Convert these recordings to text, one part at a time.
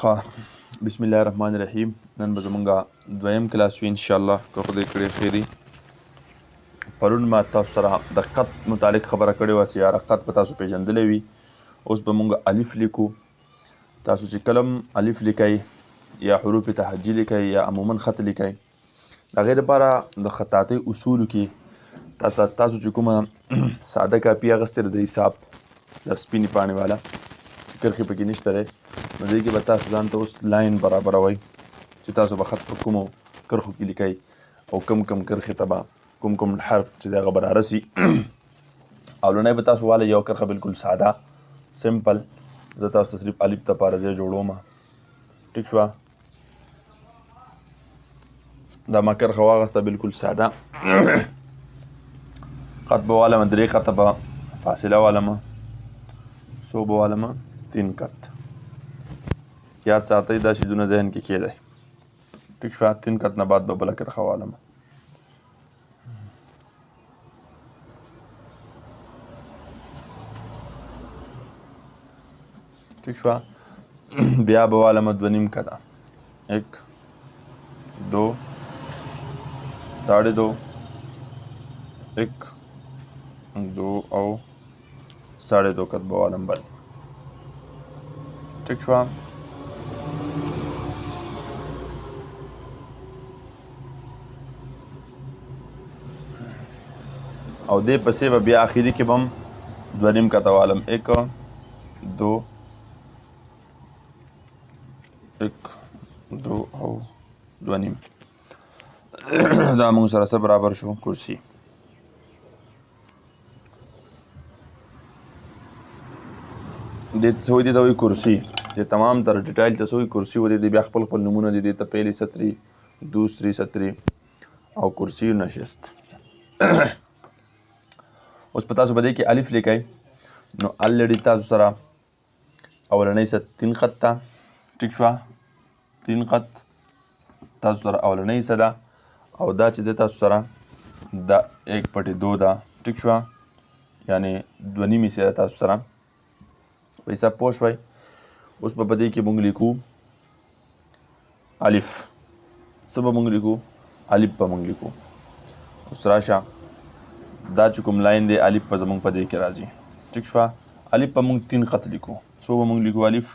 بسم الله الرحمن الرحیم. نن به زمونږ دویم کلاس وي انشاءالله که خدای کړی خیري. پرون ما تاسو سره د قط متعلق خبره کړې وه چې یاره قط به تاسو پیژندلی وي. اوس به مونږ الف لیکو. تاسو چې کلم الف لیکئ یا حروف تهجي لیکئ یا عموما خط لیکئ، د هغې دپاره د خطاطۍ اصولو کې تاسو چې کومه ساده کاپي اخیستې د حساب د سپینې پاڼې والا چې کرښې پکې نشته دی، نو دې کې به تاسو ځان ته اوس لاین برابروئ چې تاسو به خط په کومو کرښو کې لیکئ او کم کرښې ته به کوم حرف چې دی هغه به رارسي. او لومړی به تاسو والی یو کرښه بالکل ساده سمپل، زه تاسو ته صرف الف دپاره ځای جوړوم. ټیک شوه؟ دا ما کرښه واخیسته بالکل ساده. قط به والمه 3 قطه به فاصله والمه، څو به والمه 3 قط. یاد ساتئ دا شیزونه ذهن کې کېدی. ټیک شوه؟ 3 قط نه بعد به بله کرښه والمه. ٹھیک شوه؟ بیا به والمه 2.5 قطه. 1 2 2.5 1 2 او 2.5 قط به والم بل. ٹھیک شوه؟ او دې پسې به بیا آخري کې به هم 2.5 قطه والم. 1 2 1 2 او 2.5. دا موږ سره څه برابر شو؟ کرسي. دې ته څه وایي؟ دې ته وایي کرسي. چې تمام تر ډیټایل ته څه وایي؟ کرسي وایي. دې بیا خپل نومونه دي. دې ته پهلی سطري، دوسری سطري او کرسي نشست. اوس په تاسو به دې کې الف لیکئ، نو الریډي تاسو سره اولنۍ څه 3 خط ته. ټیک شوه؟ 3 خط تاسو سره اولنۍ څه ده، او دا چې دی تاسو سره دا 1/2 ده. ټیک شوه؟ یعنې 2.5 حصې ده تاسو سره. په حساب پوه شوئ؟ اوس به په دې کې مونږ لیکو الف. څه به مونږ لیکو؟ الف به مونږ لیکو. اوس راشه، دا چې کوم لاین دی الف به زمونږ په دې کې راځي. ټیک شوه؟ الف به مونږ 3 خط لیکو. څو به مونږ لیکو؟ الف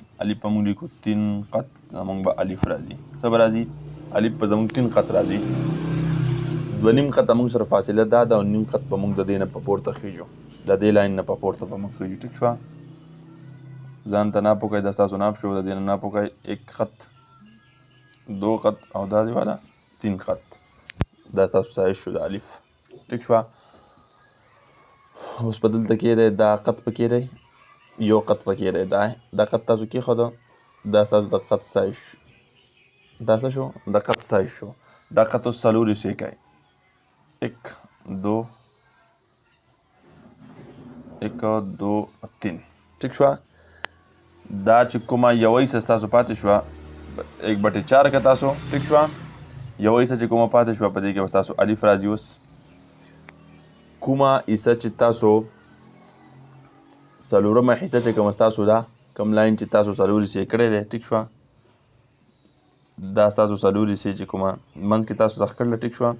به مونږ لیکو 3 خط. زمونږ به الف راځي. څه به راځي؟ الف به زمونږ 3 خط راځي. 2.5 قطه مونږ سره فاصله دا ده، او 1.5 قط به مونږ د دې نه په پورته خیږو، د دې لاین نه په پورته به مونږ خیږو. ټیک شوه؟ ځان ته ناپ وکئ، دا ستاسو ناپ شو. د دې نه ناپ وکئ 1 خط 2 خط او دا دی والا 3 خط. دا ستاسو سایز شو د الف. ټیک شوه؟ اوس په دلته کې دی دا قط پکې دی، یو قط پکې دی. دا قط تاسو کېښودو، دا ستاسو د قط سایز شو. دا څه شو؟ د قط سایز شو. دا قط اوس 4 حصې کوي. 1 2 1 2 3. ټیک شوه؟ دا چې کومه یوه حصه ستاسو پاتې شوه 1/4 که تاسو. ټیک شوه؟ یوه حصه چې کومه پاتې شوه په دې کې به ستاسو الف راځي. اوس کومه حصه چې تاسو څلورمه حصه چې کومه ستاسو ده، کوم لاین چې تاسو 4 حصې کړی دی. ټیک شوه؟ دا ستاسو 4 حصې چې کومه منځ کې تاسو ځخ کړله. ټیک شوه؟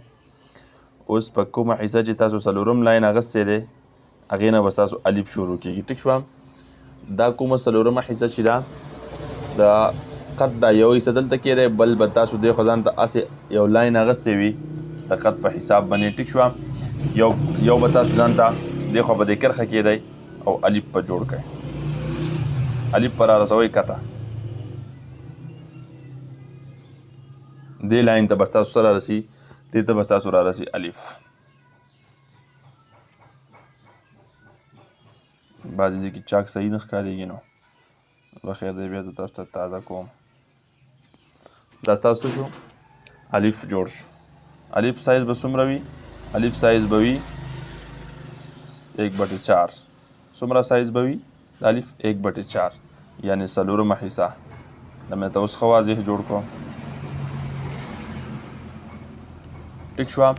اوس په کومه حصه چې تاسو 4م لاین اخیستی دی، هغې نه به ستاسو الف شروع کېږي. ټیک شوه؟ دا کومه 4مه حصه چې ده، د قط دا یو حصه دلته کې دی، بل به تاسو دی خو ځان ته هسې یو لاین اخیستی وي د قط په حساب باندې. ټیک شوه؟ یو به تاسو ځان ته دی خوا به دې کرښه کې دی او الف په جوړ کړئ. الف په رارسوئ کته. دې لاین ته به ستاسو څه رارسي؟ دې ته به ستاسو رارسي الف. بعضې ځای کې چاک صحیح نه ښکارېږي، نو بخیر دی بیا زه تاسو ته تازه کوم. دا ستاسو څه شو؟ الف جوړ شو. الف سایز به څومره وي؟ الف سایز به وي 1/4. څومره سایز به وي د الف؟ 1/4، یعنې 4مه حصه. دا مې ته اوس ښه واضح جوړ کړو. ټیک شوه؟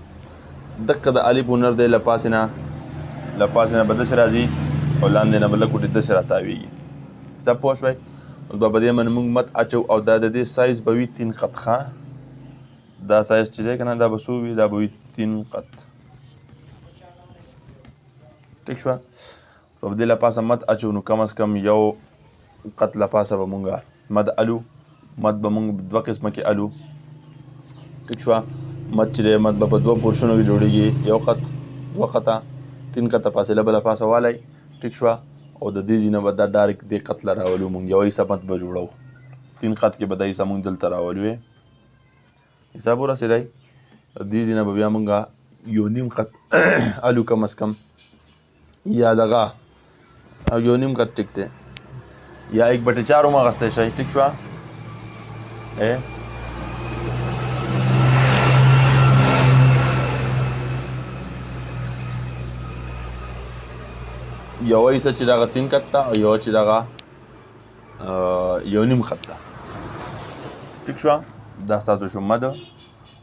دقه د الف هنر دی. له پاسې نه به داسې راځي او لاندې نه به لږ ګوتې داسې راتاویږي. څه پوه شوئ؟ اوس به په دې باندې موږ مد اچو او دا د دې سایز به وي 3 قط ښه دا سایز چې دی که نه دا به څو وي دا به وي 3 قط ټیک شوه په دې له پاسه مد اچو نو کم از کم یو قط له پاسه به مونږ مد الو مد به مونږ 2 قسمه کې الو ټیک شوه مد چې دی مد به په 2 پورشنو کې جوړېږي یو قط 2 قطه 3 قطه فاصله به له پاسه والی ټیک شوه او د دې ځینه به دا ډایرکټ دې قط له راولو مونږ یو حصه مد به جوړو 3 قط کې به دا حصه مونږ دلته راولو حساب ورسېدی دې ځینه به بیا مونږ یو نیم قط الو کم از کم یا دغه یو نیم قط ټیک دی یا 1/4 هم اخیستی شئ ټیک شوه یوه حصه چې دغه 3 قط ته او یوه چې دغه یو نیم قط ته ټیک شوه دا ستاسو شو مد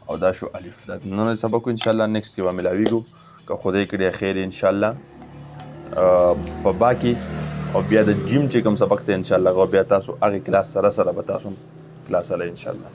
او دا شو الف دا نن سبق انشاءالله نیکسټ کې به ملاویږو که خدای کړي خیر انشاءالله په باقي او بیا د جیم چې کوم سبق ته انشاءالله غو بیا تاسو هغه کلاس سره به تاسو کلاس علی انشاءالله